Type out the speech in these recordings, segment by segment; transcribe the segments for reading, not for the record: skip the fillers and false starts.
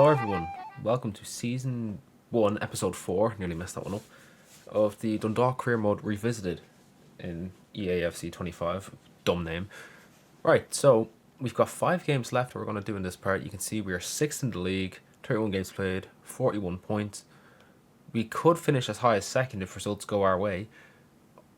Hello everyone, welcome to Season 1, Episode 4, nearly messed that one up, of the Dundalk Career Mode Revisited in EAFC25, dumb name. Right, so we've got 5 games left that we're going to do in this part. You can see we are 6th in the league, 31 games played, 41 points. We could finish as high as 2nd if results go our way,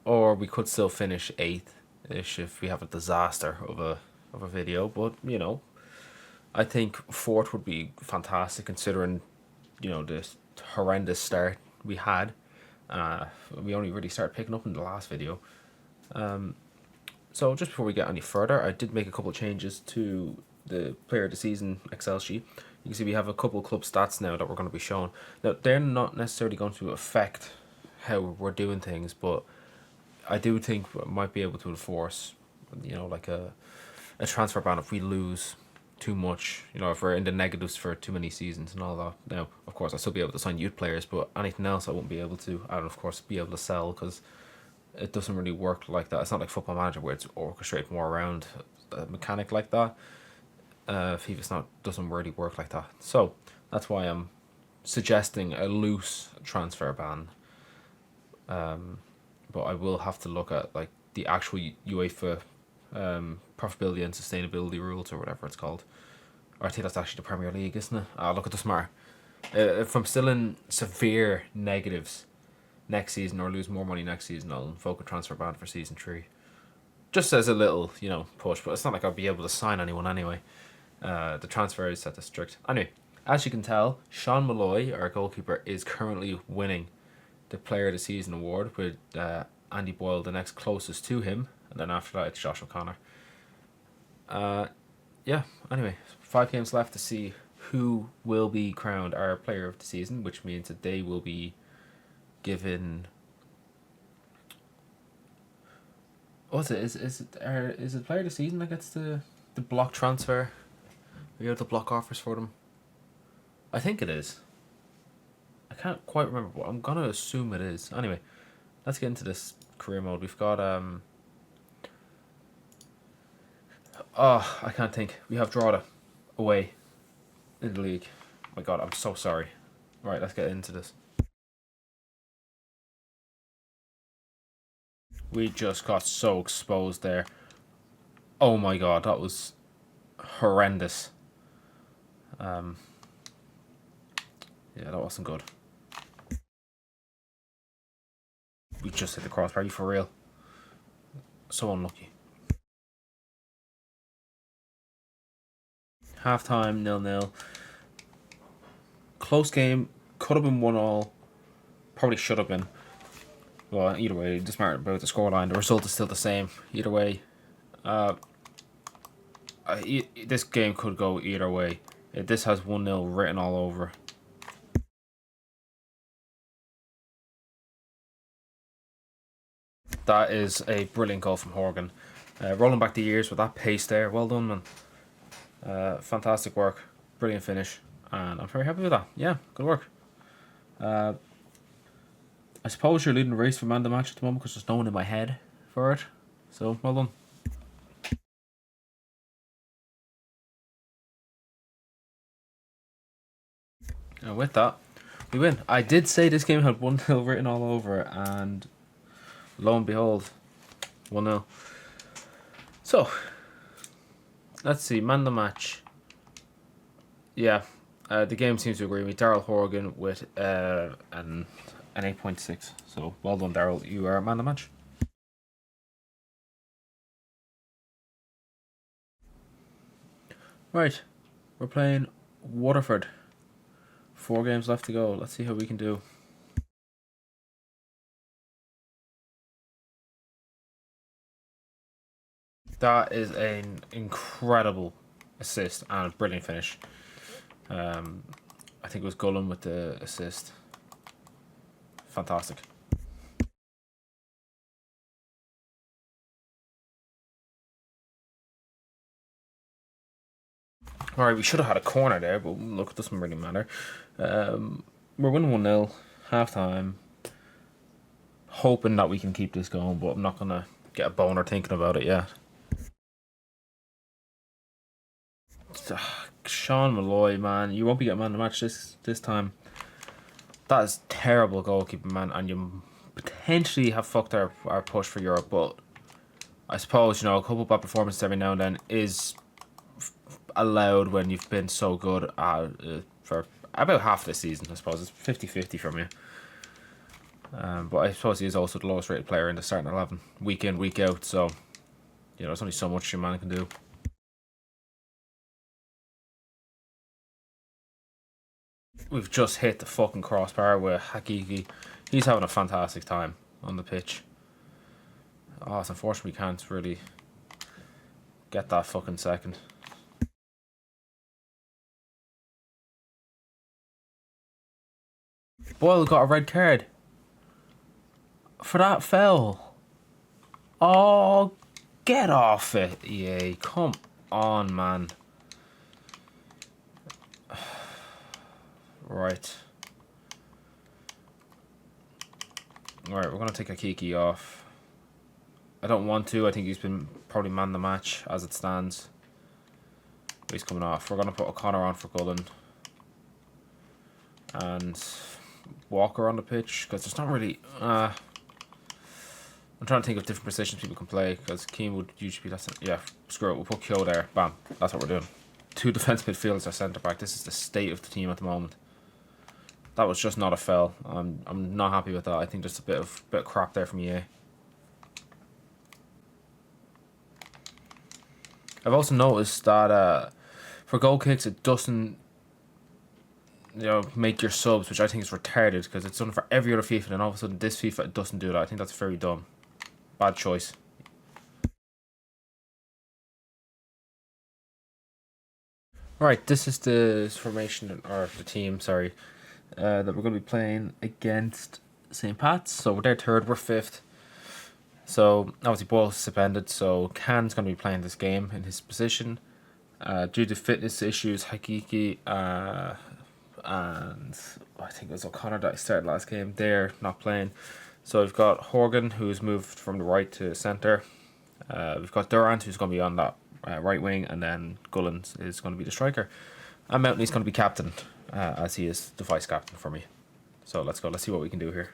or we could still finish 8th-ish if we have a disaster of a video, but you know, I think 4th would be fantastic considering, you know, this horrendous start we had. We only really started picking up in the last video. So just before we get any further, I did make a couple of changes to the Player of the Season Excel sheet. You can see we have a couple of club stats now that we're going to be showing. Now, they're not necessarily going to affect how we're doing things, but I do think we might be able to enforce, you know, like a transfer ban if we lose too much, you know, if we're in the negatives for too many seasons and all that. Now, of course, I'll still be able to sign youth players, but anything else I won't be able to. I'll, of course, be able to sell because it doesn't really work like that. It's not like Football Manager where it's orchestrated more around a mechanic like that. FIFA's doesn't really work like that. So that's why I'm suggesting a loose transfer ban. But I will have to look at like the actual UEFA profitability and sustainability rules or whatever it's called. Or I think that's actually the Premier League, isn't it? Look at the smart. If I'm still in severe negatives next season or lose more money next season, I'll invoke a transfer ban for season 3. Just as a little, you know, push, but it's not like I'll be able to sign anyone anyway. The transfer is set to strict. Anyway, as you can tell, Sean Molloy, our goalkeeper, is currently winning the Player of the Season award with Andy Boyle the next closest to him, and then after that it's Josh O'Connor. Yeah, anyway, 5 games left to see who will be crowned our Player of the Season, which means that they will be given... What's it? Is it Player of the Season that gets the block transfer? We have the block offers for them. I think it is. I can't quite remember, but I'm gonna assume it is. Anyway, let's get into this career mode. We've got oh, I can't think. We have Drogheda away in the league. Oh my god, I'm so sorry. Right, let's get into this. We just got so exposed there. Oh my god, that was horrendous. Yeah, that wasn't good. We just hit the crossbar, you for real? So unlucky. Half time, 0-0. Close game, could have been 1-1. Probably should have been. Well, either way, just matter about the scoreline. The result is still the same. Either way, this game could go either way. This has 1-0 written all over. That is a brilliant goal from Horgan. Rolling back the years with that pace there. Well done, man. Fantastic work. Brilliant finish. And I'm very happy with that. Yeah, good work. I suppose you're leading the race for man of the match at the moment because there's no one in my head for it. So, well done. And with that, we win. I did say this game had 1-0 written all over, and lo and behold, 1-0. So, let's see, man of the match. Yeah, the game seems to agree with me. Daryl Horgan with an 8.6. So, well done, Daryl. You are man of the match. Right, we're playing Waterford. 4 games left to go. Let's see how we can do. That is an incredible assist and a brilliant finish. I think it was Gullum with the assist. Fantastic. Alright, we should have had a corner there, but look, it doesn't really matter. We're winning 1-0, half time. Hoping that we can keep this going, but I'm not going to get a boner thinking about it yet. Sean Molloy, man, you won't be getting man of the match this time. That is terrible goalkeeping, man, and you potentially have fucked our push for Europe, but I suppose, you know, a couple of bad performances every now and then is allowed when you've been so good for about half the season, I suppose. It's 50-50 from you. But I suppose he is also the lowest rated player in the starting 11, week in, week out, so, you know, there's only so much your man can do. We've just hit the fucking crossbar with Hakiki. He's having a fantastic time on the pitch. Oh, it's unfortunate we can't really get that fucking second. Boyle got a red card for that foul. Oh, get off it, EA. Come on, man. Right. Alright, we're going to take a Kiki off. I don't want to. I think he's been probably man the match as it stands. But he's coming off. We're going to put O'Connor on for Gullen. And Walker on the pitch. Because there's not really... I'm trying to think of different positions people can play. Because Keane would usually be... Yeah, screw it. We'll put Kyo there. Bam. That's what we're doing. 2 defensive midfielders are centre back. This is the state of the team at the moment. That was just not a foul. I'm not happy with that. I think there's a bit of crap there from EA. I've also noticed that for goal kicks it doesn't, you know, make your subs, which I think is retarded because it's done for every other FIFA, and all of a sudden this FIFA it doesn't do that. I think that's very dumb. Bad choice. Right, this is the formation, or the team, sorry, that we're going to be playing against St. Pat's. So they're third, we're fifth. So obviously Boyle's suspended, so Can's going to be playing this game in his position. Due to fitness issues, Hakiki and I think it was O'Connor that started last game, they're not playing. So we've got Horgan, who's moved from the right to centre. We've got Durant, who's going to be on that right wing, and then Gullens is going to be the striker. And Mountney's going to be captain, as he is the vice captain for me. So let's go. Let's see what we can do here.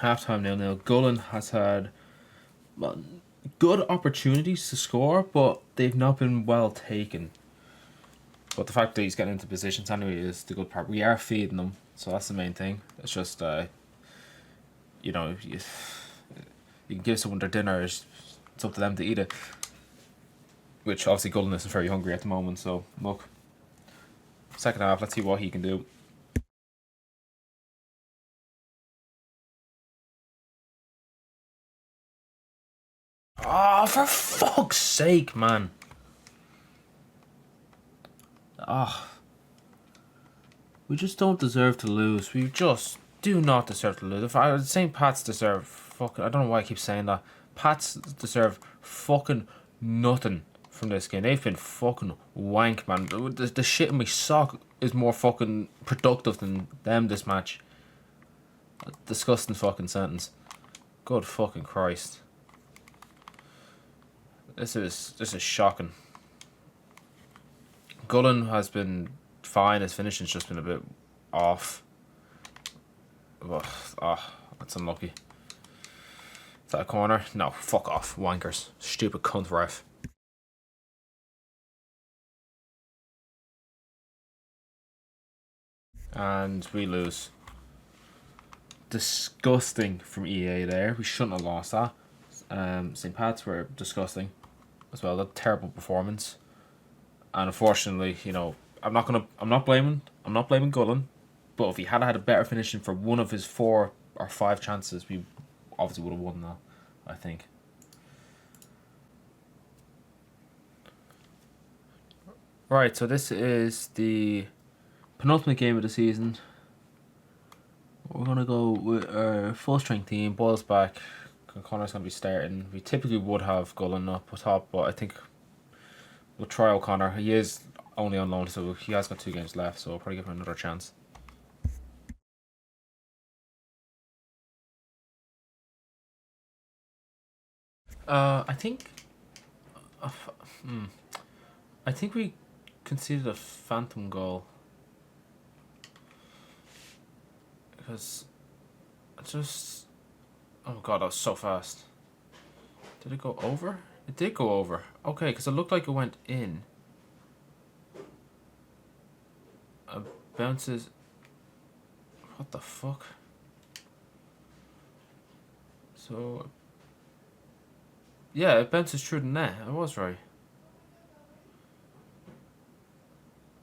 Halftime 0-0. Gullen has had good opportunities to score, but they've not been well taken. But the fact that he's getting into positions anyway is the good part. We are feeding them, so that's the main thing. It's just, you know, you can give someone their dinner, it's up to them to eat it. Which obviously Gullen isn't very hungry at the moment, so look. Second half, let's see what he can do. Oh, for fuck's sake, man. Ah. We just don't deserve to lose. We just do not deserve to lose. If I was saying Pats deserve fucking... I don't know why I keep saying that. Pats deserve fucking nothing from this game. They've been fucking wank, man. The shit in my sock is more fucking productive than them this match. A disgusting fucking sentence. Good fucking Christ. This is shocking. Gullen has been fine. His finishing's just been a bit off. That's unlucky. Is that a corner? No, fuck off, wankers. Stupid cunt ref. And we lose. Disgusting from EA there. We shouldn't have lost that. St. Pat's were disgusting as well. A terrible performance. And unfortunately, you know, I'm not blaming Gullen, but if he had had a better finishing for one of his 4 or 5 chances, we obviously would have won that, I think. Right, so this is the penultimate game of the season. We're going to go with our full strength team. Boyle's back. Connor's going to be starting. We typically would have Gullen up top, but I think we'll try O'Connor. He is only on loan, so he has got 2 games left, so we'll probably give him another chance. I think I think we conceded a phantom goal. Because I just... Oh god, that was so fast. Did it go over? It did go over. Okay, because it looked like it went in. It bounces... What the fuck? So... Yeah, it bounces through the net. I was right.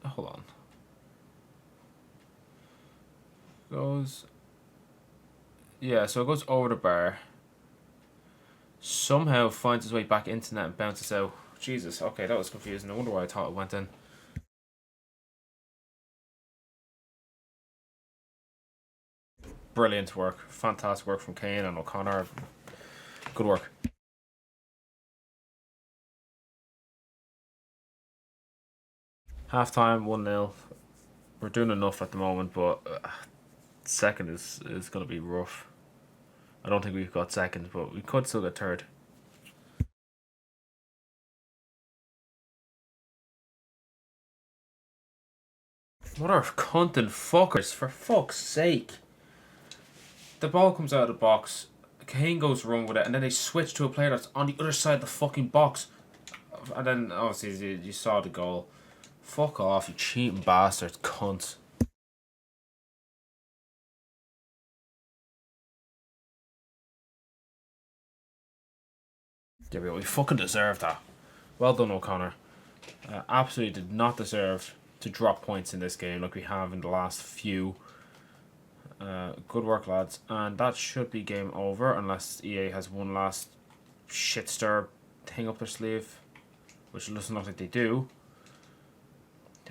Hold on. Goes... Yeah, so it goes over the bar. Somehow finds its way back into net and bounces out. Jesus, okay, that was confusing. I wonder why I thought it went in. Brilliant work. Fantastic work from Kane and O'Connor. Good work. Half time, 1-0. We're doing enough at the moment, but second is going to be rough. I don't think we've got second, but we could still get third. What are cunting fuckers, for fuck's sake. The ball comes out of the box, Kane goes wrong with it, and then they switch to a player that's on the other side of the fucking box. And then, obviously, you saw the goal. Fuck off, you cheating bastards, cunts. There we go, we fucking deserved that. Well done, O'Connor. Absolutely did not deserve to drop points in this game like we have in the last few. Good work, lads. And that should be game over unless EA has one last shitstir thing up their sleeve, which it doesn't look like they do.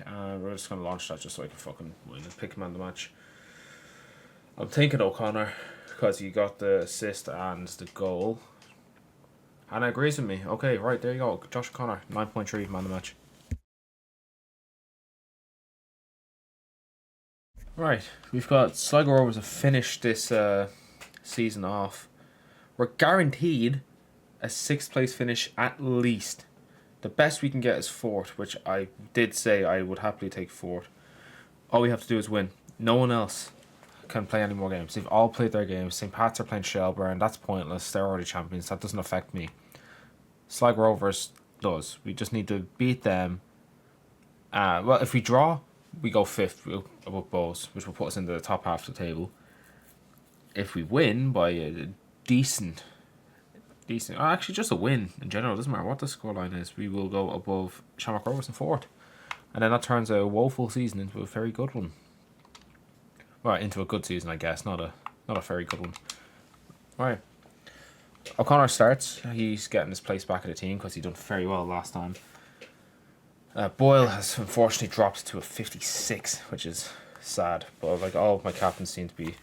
We're just going to launch that just so I can fucking win and pick him on the match. I'm thinking O'Connor because he got the assist and the goal. And agrees with me. Okay, right, there you go. Josh O'Connor, 9.3 man of the match. Right, we've got Sligo Rovers to finish this season off. We're guaranteed a 6th place finish at least. The best we can get is 4th, which I did say I would happily take 4th. All we have to do is win. No one else can play any more games. They've all played their games. St. Pat's are playing Shelburne. That's pointless. They're already champions. That doesn't affect me. Sligo Rovers does. We just need to beat them. Well, if we draw, we go 5th above Bows, which will put us into the top half of the table. If we win by a decent, actually just a win in general, doesn't matter what the scoreline is, we will go above Shamrock Rovers in 4th. And then that turns a woeful season into a very good one. Well, into a good season, I guess, not a very good one. Alright. O'Connor starts. He's getting his place back in the team because he done very well last time. Boyle has unfortunately dropped to a 56, which is sad. But like all of my captains seem to be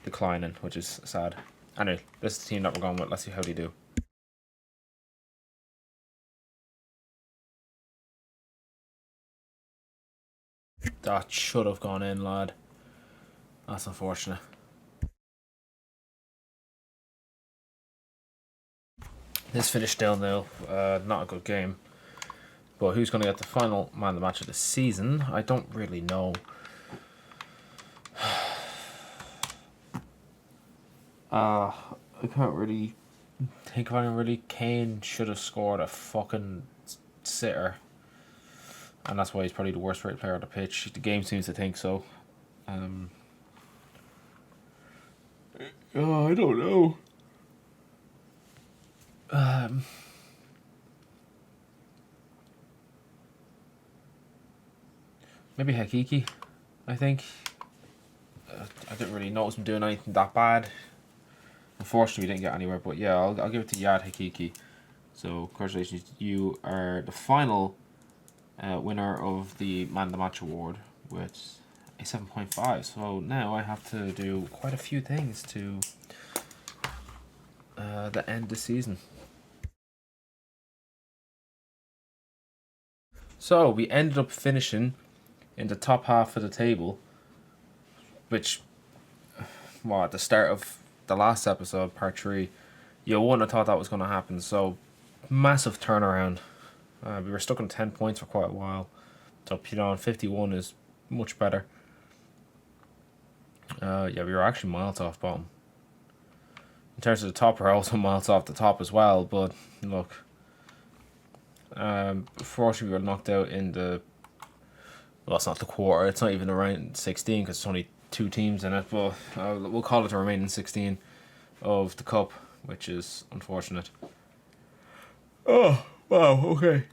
declining, which is sad. Anyway, this is the team that we're going with. Let's see how they do. That should have gone in, lad. That's unfortunate. This finished 0-0. Not a good game. But who's going to get the final man of the match of the season? I don't really know. I can't really think of anyone really. Kane should have scored a fucking sitter. And that's why he's probably the worst rated player on the pitch. The game seems to think so. I don't know. Maybe Hakiki, I think. I didn't really notice him doing anything that bad. Unfortunately, we didn't get anywhere, but yeah, I'll give it to Yad Hakiki. So, congratulations, you are the final winner of the Man of the Match award with a 7.5. So now I have to do quite a few things to the end of the season. So we ended up finishing in the top half of the table, which, well, at the start of the last episode, part 3, you wouldn't have thought that was going to happen. So massive turnaround We were stuck on 10 points for quite a while. So, you know, 51 is much better. Yeah, we were actually miles off bottom. In terms of the top, we're also miles off the top as well. But, look. Unfortunately, we were knocked out in the... Well, it's not the quarter. It's not even the round 16 because it's only 2 teams in it. But we'll call it the remaining 16 of the cup, which is unfortunate. Oh, wow, okay.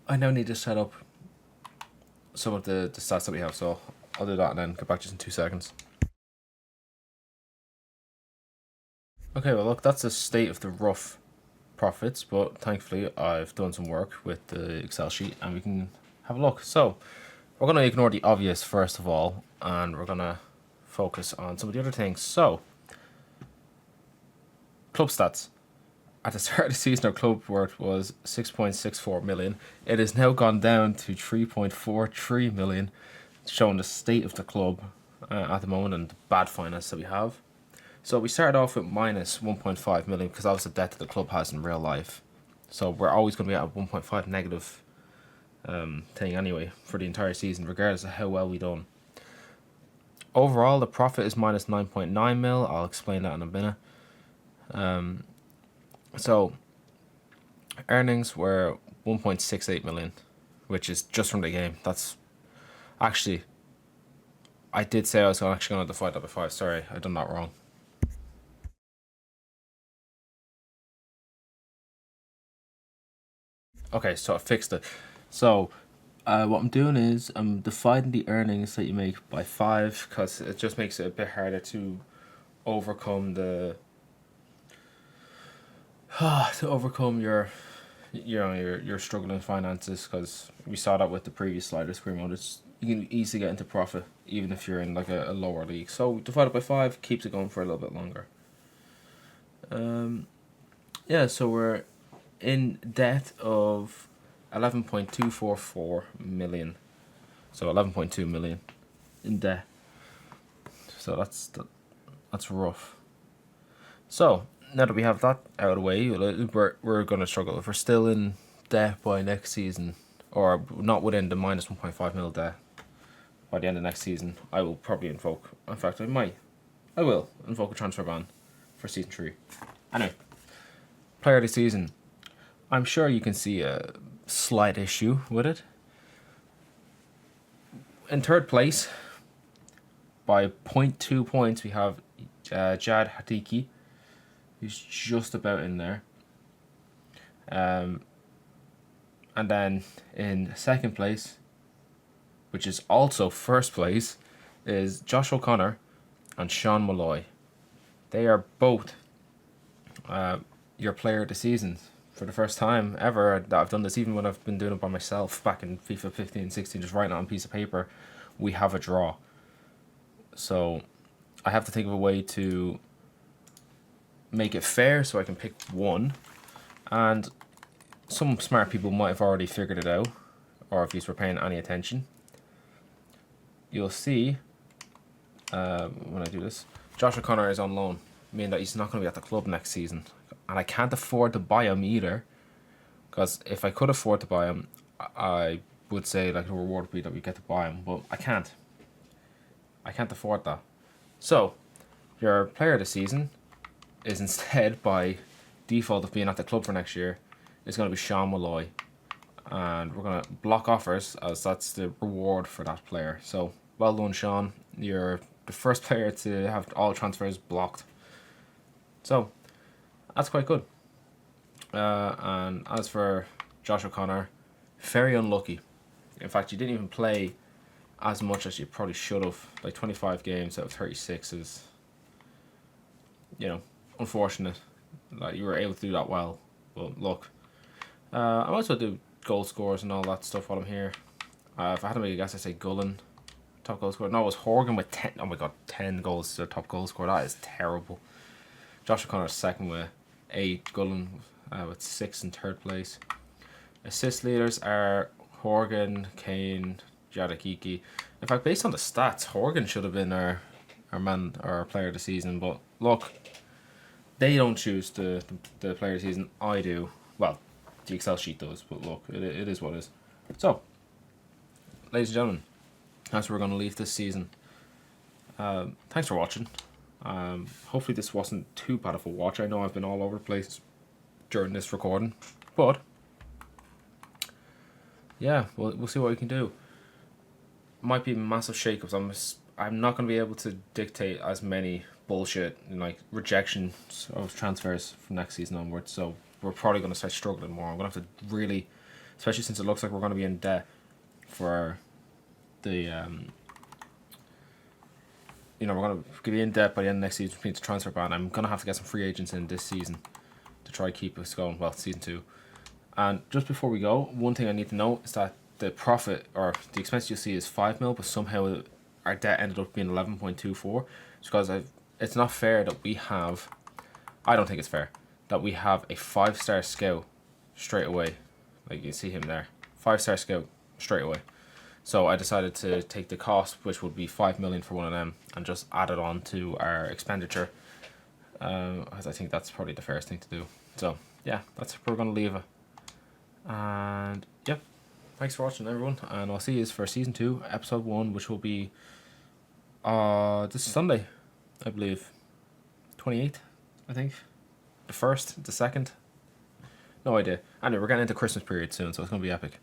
I now need to set up some of the stats that we have, so I'll do that and then get back just in 2 seconds. Okay, well look, that's the state of the rough profits, but thankfully I've done some work with the Excel sheet and we can have a look. So we're going to ignore the obvious first of all, and we're going to focus on some of the other things. So, club stats. At the start of the season, our club worth was 6.64 million. It has now gone down to 3.43 million, showing the state of the club at the moment and the bad finance that we have. So we started off with minus 1.5 million because that was the debt that the club has in real life. So we're always going to be at a 1.5 negative thing anyway for the entire season, regardless of how well we done. Overall, the profit is minus 9.9 mil. I'll explain that in a minute. So, earnings were 1.68 million, which is just from the game. That's actually, I did say I was actually going to divide that by 5. Sorry, I done that wrong. Okay, so I fixed it. So, what I'm doing is I'm dividing the earnings that you make by 5 because it just makes it a bit harder to overcome the your struggling finances, because we saw that with the previous slider screen mode. You can easily get into profit even if you're in like a lower league. So divided by 5 keeps it going for a little bit longer. Yeah, so we're in debt of 11.244 million. So 11.2 million in debt. So that's rough. So now that we have that out of the way, we're going to struggle. If we're still in debt by next season, or not within the minus 1.5 mil debt by the end of next season, I will probably invoke. In fact, I will invoke a transfer ban for season 3. Anyway, player of the season. I'm sure you can see a slight issue with it. In third place, by 0.2 points, we have Jad Hadiki, who's just about in there. And then in second place, which is also first place, is Josh O'Connor and Sean Molloy. They are both your player of the season for the first time ever that I've done this, even when I've been doing it by myself back in FIFA 15 and 16, just writing it on a piece of paper. We have a draw. So I have to think of a way to make it fair so I can pick one, and some smart people might have already figured it out, or if you were paying any attention, you'll see when I do this, Josh O'Connor is on loan, meaning that he's not going to be at the club next season, and I can't afford to buy him either, because if I could afford to buy him, I would say like the reward would be that we get to buy him, but I can't afford that. So your player of the season is instead, by default of being at the club for next year, is going to be Sean Molloy, and we're going to block offers as that's the reward for that player. So well done, Sean. You're the first player to have all transfers blocked, so that's quite good. And as for Josh O'Connor, very unlucky. In fact, you didn't even play as much as you probably should have. Like 25 games out of 36 is, unfortunate. Like, you were able to do that well, but look, I might as well do goal scores and all that stuff while I'm here. If I had to make a guess, I'd say Gullen, top goal scorer. No, it was Horgan with 10. Oh my god, 10 goals to the top goal scorer. That is terrible. Josh O'Connor's second with 8. Gullen with 6 in third place. Assist leaders are Horgan, Kane, Jadakiki. In fact, based on the stats, Horgan should have been our player of the season, but look, they don't choose the player of the season. I do. Well, the Excel sheet does, but look, it is what it is. So, ladies and gentlemen, that's where we're going to leave this season. Thanks for watching. Hopefully this wasn't too bad of a watch. I know I've been all over the place during this recording, but yeah, we'll see what we can do. Might be massive shakeups. I'm not going to be able to dictate as many bullshit like rejections of transfers from next season onwards. So we're probably going to start struggling more. I'm going to have to really, especially since it looks like we're going to be in debt for the we're going to be in debt by the end of next season, which means the transfer ban. I'm going to have to get some free agents in this season to try to keep us going. Well, season 2. And just before we go, one thing I need to note is that the profit or the expense you'll see is 5 mil, but somehow our debt ended up being 11.24. It's because it's not fair that we have. I don't think it's fair that we have a 5-star scout straight away. Like you see him there, 5-star scout straight away. So I decided to take the cost, which would be 5 million for one of them, and just add it on to our expenditure. As I think that's probably the fairest thing to do. So yeah, that's where we're gonna leave it. And yep, thanks for watching, everyone, and I'll see you for season 2, episode 1, which will be this Sunday, I believe, 28th, I think, the 1st, the 2nd, no idea. Anyway, we're getting into Christmas period soon, so it's gonna be epic.